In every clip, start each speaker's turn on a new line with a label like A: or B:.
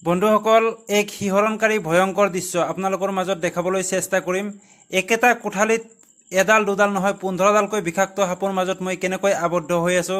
A: বন্ধুসকল, এক শিহৰণকাৰী ভয়ংকৰ দৃশ্য আপোনালোকৰ মাজত দেখাবলৈ চেষ্টা কৰিম। একেটা কোঠালিত এডাল দুডাল নহয় 15ডালকৈ বিষাক্ত সাপৰ মাজত মই কেনেকৈ আবদ্ধ হৈ আছো।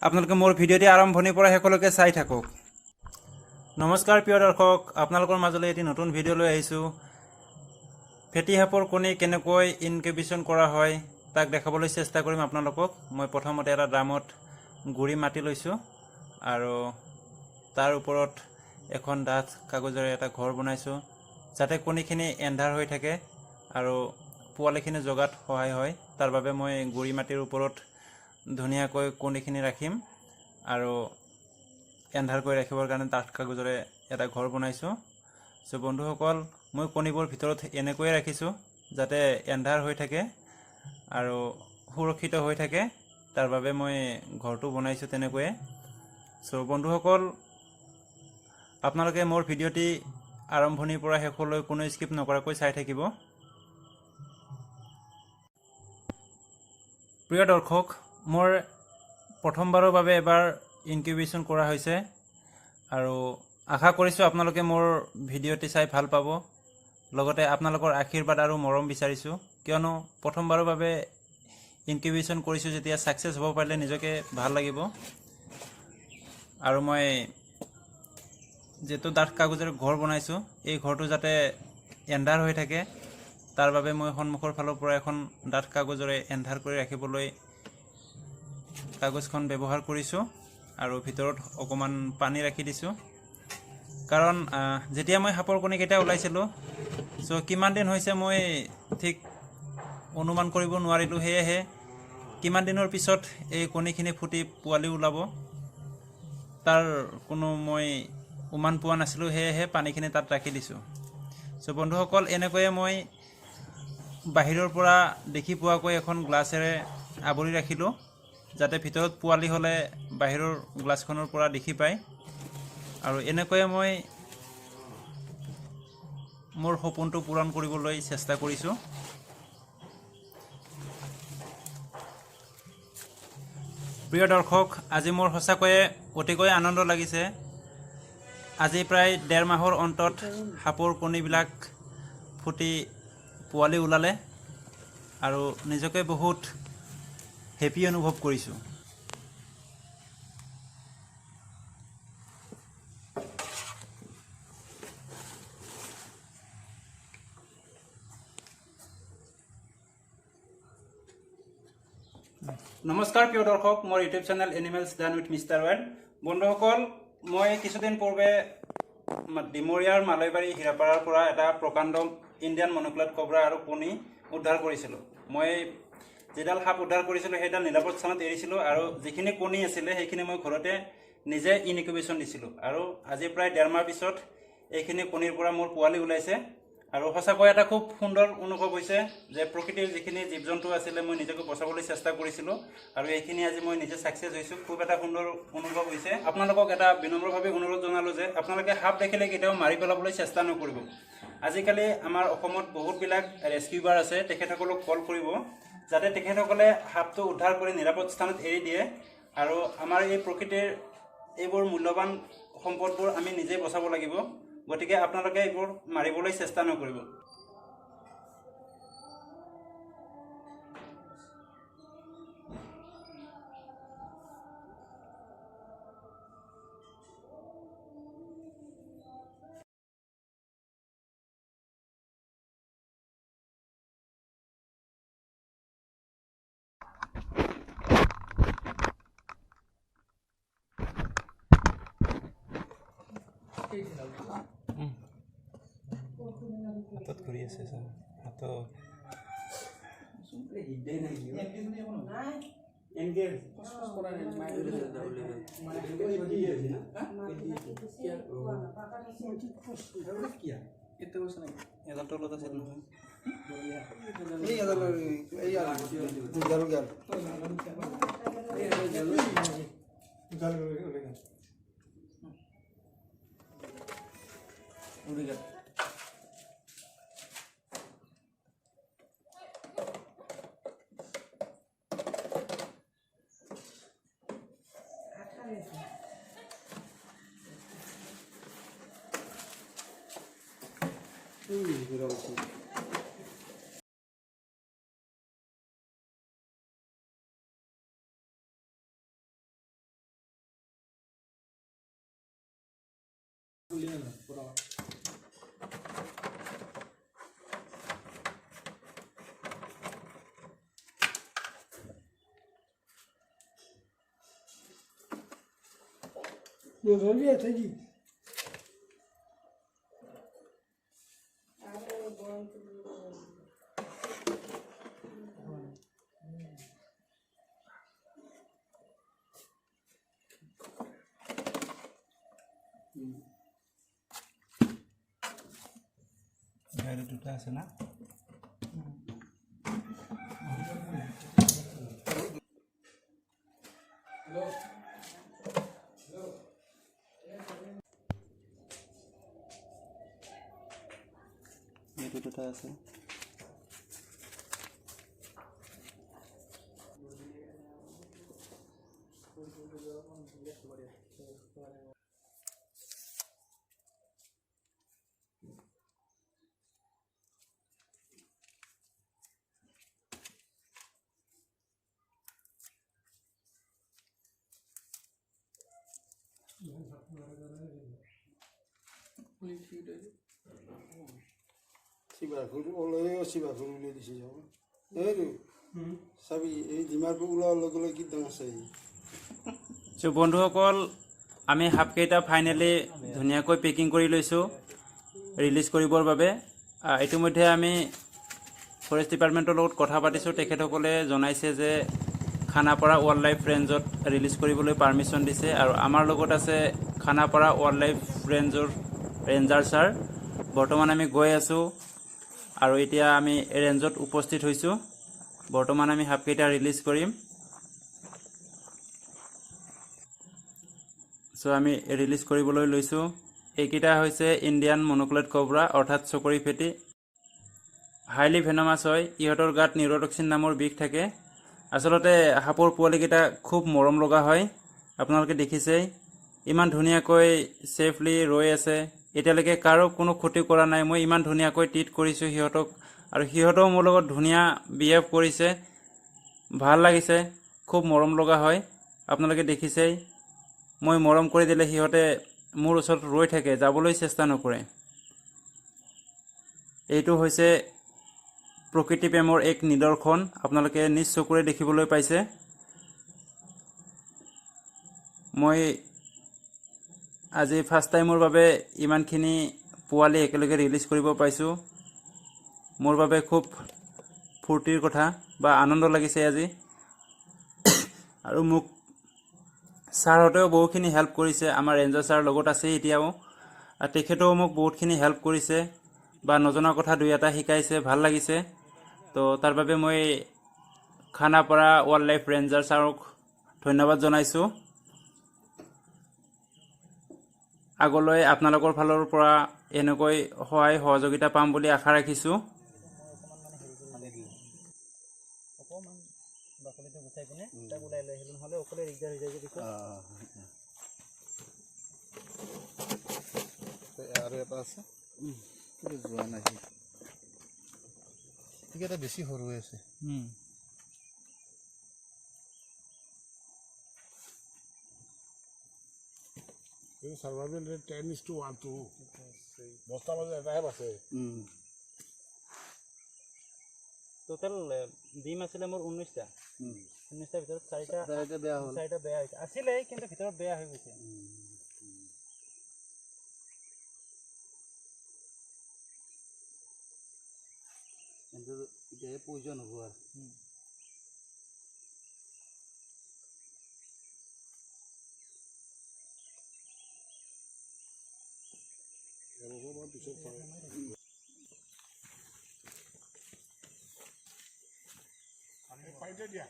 A: আপোনালোকে মোৰ ভিডিঅ'টি আৰম্ভণিৰ পৰা শেষলৈকে চাই থাকক। নমস্কাৰ প্ৰিয় দৰ্শক, আপোনালোকৰ মাজলৈ এটি নতুন ভিডিঅ' লৈ আহিছোঁ। ফেটি সাপৰ কণী কেনেকৈ ইনকিউবেশ্যন কৰা হয় তাক দেখাবলৈ চেষ্টা কৰিম আপোনালোকক। মই প্ৰথমতে এটা ড্ৰামত গুড়ি মাটি লৈছোঁ আৰু তাৰ ওপৰত এখন ডাঠ কাগজেৰে এটা ঘৰ বনাইছোঁ যাতে কণীখিনি এন্ধাৰ হৈ থাকে আৰু পোৱালিখিনি জগাত সহায় হয়। তাৰ বাবে মই গুড়ি মাটিৰ ওপৰত ধুনীয়াকৈ কণীখিনি ৰাখিম আৰু এন্ধাৰ কৰি ৰাখিবৰ কাৰণে ডাঠ কাগজেৰে এটা ঘৰ বনাইছোঁ। চ' বন্ধুসকল, মই কণীবোৰ ভিতৰত এনেকৈয়ে ৰাখিছোঁ যাতে এন্ধাৰ হৈ থাকে আৰু সুৰক্ষিত হৈ থাকে। তাৰ বাবে মই ঘৰটো বনাইছোঁ তেনেকৈয়ে। চ' বন্ধুসকল, আপোনালোকে মোৰ ভিডিঅ'টি আৰম্ভণিৰ পৰা শেষলৈ কোনো স্কিপ নকৰাকৈ চাই থাকিব। প্ৰিয় দৰ্শক, মোৰ প্ৰথমবাৰৰ বাবে এবাৰ ইনকিউবেশ্যন কৰা হৈছে আৰু আশা কৰিছোঁ আপোনালোকে মোৰ ভিডিঅ'টি চাই ভাল পাব। লগতে আপোনালোকৰ আশীৰ্বাদ আৰু মৰম বিচাৰিছোঁ, কিয়নো প্ৰথমবাৰৰ বাবে ইনকিউবেশ্যন কৰিছোঁ যেতিয়া ছাকচেছ হ'ব পাৰিলে নিজকে ভাল লাগিব। আৰু মই যেটো ডাঠ কাগজেৰে ঘৰ বনাইছোঁ, এই ঘৰটো যাতে এন্ধাৰ হৈ থাকে তাৰ বাবে মই সন্মুখৰ ফালৰ পৰা এখন ডাঠ কাগজেৰে এন্ধাৰ কৰি ৰাখিবলৈ কাগজখন ব্যৱহাৰ কৰিছোঁ আৰু ভিতৰত অকণমান পানী ৰাখি দিছোঁ। কাৰণ যেতিয়া মই সাপৰ কণীকেইটা ওলাইছিলোঁ, চ' কিমান দিন হৈছে মই ঠিক অনুমান কৰিব নোৱাৰিলোঁ। সেয়েহে কিমান দিনৰ পিছত এই কণীখিনি ফুটি পোৱালি ওলাব তাৰ কোনো মই উমান পোৱা নাছিলোঁ, সেয়েহে পানীখিনি তাত ৰাখি দিছোঁ। চ' বন্ধুসকল, এনেকৈয়ে মই বাহিৰৰ পৰা দেখি পোৱাকৈ এখন গ্লাছেৰে আৱৰি ৰাখিলোঁ যাতে ভিতৰত পোৱালি হ'লে বাহিৰৰ গ্লাছখনৰ পৰা দেখি পায়। আৰু এনেকৈয়ে মই মোৰ সপোনটো পূৰণ কৰিবলৈ চেষ্টা কৰিছোঁ। প্ৰিয় দৰ্শক, আজি মোৰ সঁচাকৈয়ে অতিকৈ আনন্দ লাগিছে। আজি প্ৰায় 1.5 মাহৰ অন্তত সাপৰ কণীবিলাক ফুটি পোৱালি ওলালে আৰু নিজকে বহুত হেপি অনুভৱ কৰিছোঁ। নমস্কাৰ প্ৰিয় দৰ্শক, মোৰ YouTube channel animals done with mister when. বন্ধুসকল, মই কিছুদিন পূৰ্বে ডিমৰীয়াৰ মালৈবাৰী হীৰাপাৰাৰ পৰা এটা প্ৰকাণ্ড ইণ্ডিয়ান মনোক্লেট কবৰা আৰু কণী উদ্ধাৰ কৰিছিলোঁ। মই যিডাল সাপ উদ্ধাৰ কৰিছিলোঁ সেইডাল নিৰাপদ স্থানত এৰিছিলোঁ আৰু যিখিনি কণী আছিলে সেইখিনি মই ঘৰতে নিজে ইনকিউবেশ্যন দিছিলোঁ। আৰু আজি প্ৰায় 1.5 মাহ পিছত এইখিনি কণীৰ পৰা মোৰ পোৱালি ওলাইছে আৰু সঁচাকৈ এটা খুব সুন্দৰ অনুভৱ হৈছে যে প্ৰকৃতিৰ যিখিনি জীৱ জন্তু আছিলে মই নিজকে বচাবলৈ চেষ্টা কৰিছিলোঁ আৰু এইখিনি আজি মই নিজে ছাকচেছ হৈছোঁ। খুব এটা সুন্দৰ অনুভৱ হৈছে। আপোনালোকক এটা বিনম্ৰভাৱে অনুৰোধ জনালোঁ যে আপোনালোকে সাপ দেখিলে কেতিয়াও মাৰি পেলাবলৈ চেষ্টা নকৰিব। আজিকালি আমাৰ অসমত বহুতবিলাক ৰেস্কিউবাৰ আছে, তেখেতসকলক কল কৰিব যাতে তেখেতসকলে সাপটো উদ্ধাৰ কৰি নিৰাপদ স্থানত এৰি দিয়ে। আৰু আমাৰ এই প্ৰকৃতিৰ এইবোৰ মূল্যৱান সম্পদবোৰ আমি নিজেই বচাব লাগিব, গতিকে আপোনালোকে এইবোৰ মাৰিবলৈ চেষ্টা নকৰিব। হাতত ঘূৰি আছে হাতত এডাল তলত আছিল নহয়। বাইরে দুটা আছে না এই দুটা আছে
B: Sibakuru oleh sibakuru le di sini apa? Sabi ini di mana pula lagu-lagu kita ngasih.
A: So বন্ধুসকল আমি হাফকেইটা ফাইনেলি ধুনীয়াকৈ পেকিং কৰি লৈছোঁ ৰিলিজ কৰিবৰ বাবে ইতিমধ্যে আমি ফৰেষ্ট ডিপাৰ্টমেণ্টৰ লগত কথা পাতিছোঁ তেখেতসকলে জনাইছে যে খানাপাৰা ৱাইল্ড লাইফ ৰেঞ্জত ৰিলিজ কৰিবলৈ পাৰ্মিশ্যন দিছে আৰু আমাৰ লগত আছে খানাপাৰা ৱাইল্ড লাইফ ৰেঞ্জৰ ৰেঞ্জাৰ ছাৰ বৰ্তমান আমি গৈ আছোঁ আৰু এতিয়া আমি ৰেঞ্জত উপস্থিত হৈছোঁ বৰ্তমান আমি হাফকেইটা ৰিলিজ কৰিম সো আমি ৰিলিজ কৰিবলৈ লৈছোঁ এইকেইটা হৈছে ইণ্ডিয়ান মনোক্লেট কবৰা অৰ্থাৎ চকৰি ফেটি হাইলি ভেনমাছ হয় ইহঁতৰ গাত নিউৰটক্সিন নামৰ বিষ থাকে আচলতে সাপৰ পোৱালিকেইটা খুব মৰম লগা হয় আপোনালোকে দেখিছেই ইমান ধুনীয়াকৈ সেফলি ৰৈ আছে এতিয়ালৈকে কাৰো কোনো ক্ষতি কৰা নাই মই ইমান ধুনীয়াকৈ ট্ৰিট কৰিছোঁ সিহঁতক আৰু সিহঁতেও মোৰ লগত ধুনীয়া বিহেভ কৰিছে ভাল লাগিছে খুব মৰম লগা হয় আপোনালোকে দেখিছেই মই মৰম কৰি দিলে সিহঁতে মোৰ ওচৰত ৰৈ থাকে যাবলৈ চেষ্টা নকৰে এইটো হৈছে প্ৰকৃতি প্ৰেমৰ এক নিদৰ্শন আপোনালোকে নিজ চকুৰে দেখিবলৈ পাইছে মই আজি ফাৰ্ষ্ট টাইমৰ বাবে ইমানখিনি পোৱালি একেলগে ৰিলিজ কৰিব পাইছোঁ মোৰ বাবে খুব ফূৰ্তিৰ কথা বা আনন্দ লাগিছে আজি আৰু মোক ছাৰহঁতেও বহুতখিনি হেল্প কৰিছে আমাৰ ৰেঞ্জাৰ ছাৰ লগত আছে এতিয়াও আৰু তেখেতেও মোক বহুতখিনি হেল্প কৰিছে বা নজনা কথা দুই এটা শিকাইছে ভাল লাগিছে তো তাৰ বাবে মই খানাপাৰা ৱাইল্ড লাইফ ৰেঞ্জাৰ ছাৰক ধন্যবাদ জনাইছোঁ আগলৈ আপোনালোকৰ ফালৰ পৰা এনেকৈ সহায় সহযোগিতা পাম বুলি আশা ৰাখিছোঁ বাকলিটো গুচাই কিনে তাক ওলাই লৈ আহিলোঁ নহ'লে অকলে দিগদাৰ হৈ যায় যে পিছত
B: আৰু এটা আছে যোৱা নাই ঠিক এটা বেছি সৰু হৈ আছে সাৰ্ভাইভেল ৰেট 10:1 বস্তা মাজে এটাহে আছে
A: টোটেল ডিম আছিলে মোৰ 19টা 19টাৰ ভিতৰত 4টা বেয়া হ'ল 4টা বেয়া হৈছে আছিলে কিন্তু ভিতৰত বেয়া হৈ গৈছে কিন্তু এতিয়া প্ৰয়োজন হ'ব আৰু
B: পাইতে দিয়া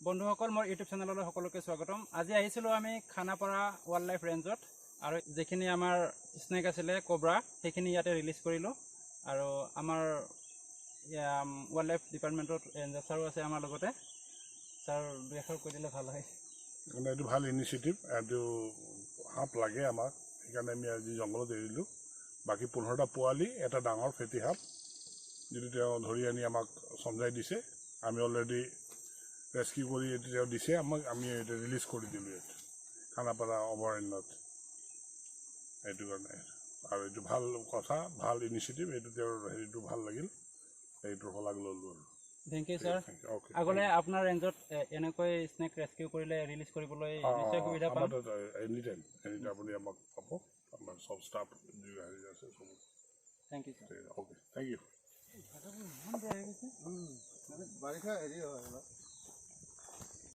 A: বন্ধুসকল মোৰ ইউটিউব চেনেললৈ সকলোকে স্বাগতম আজি আহিছিলোঁ আমি খানাপাৰা ৱাইল্ড লাইফ ৰেঞ্জত আৰু যিখিনি আমাৰ স্নেক আছিলে কোব্ৰা সেইখিনি ইয়াতে ৰিলিজ কৰিলোঁ আৰু আমাৰ ৱাইল্ড লাইফ ডিপাৰ্টমেণ্টৰ ৰেঞ্জাৰ ছাৰো আছে আমাৰ লগতে ছাৰ দুই এষাৰ কৈ দিলে ভাল হয়
C: মানে এইটো ভাল ইনিচিয়েটিভ এইটো সাপ লাগে আমাক সেইকাৰণে আমি আজি জংঘলত এৰিলোঁ বাকী 15টা পোৱালি এটা ডাঙৰ ফেটি সাপ যিটো তেওঁ ধৰি আনি আমাক চমজাই দিছে আমি অলৰেডি ৰেস্কিউ কৰি এইটো তেওঁ দিছে আমাক আমি এইটো ৰিলিজ কৰি দিলোঁ ইয়াত খানাপাৰা অভয়াৰণ্যত সেইটো কাৰণে আৰু এইটো ভাল কথা ভাল ইনিচিয়েটিভ এইটো তেওঁৰ হেৰিটো ভাল লাগিল এইটো শলাগ ল'লোঁ আৰু
A: থেংক ইউ ছাৰ
C: অ'কে
A: আগলৈ আপোনাৰ ৰেঞ্জত এনেকৈ স্নেক ৰেস্কিউ কৰিলে ৰিলিজ কৰিবলৈ নিশ্চয় সুবিধা পাম
C: এনি টাইম আপুনি আমাক পাব আমাৰ চব ষ্টাফ হেৰি আছে চব
A: thank you sir
C: okay thank you
B: বাৰিষা হেৰি হয়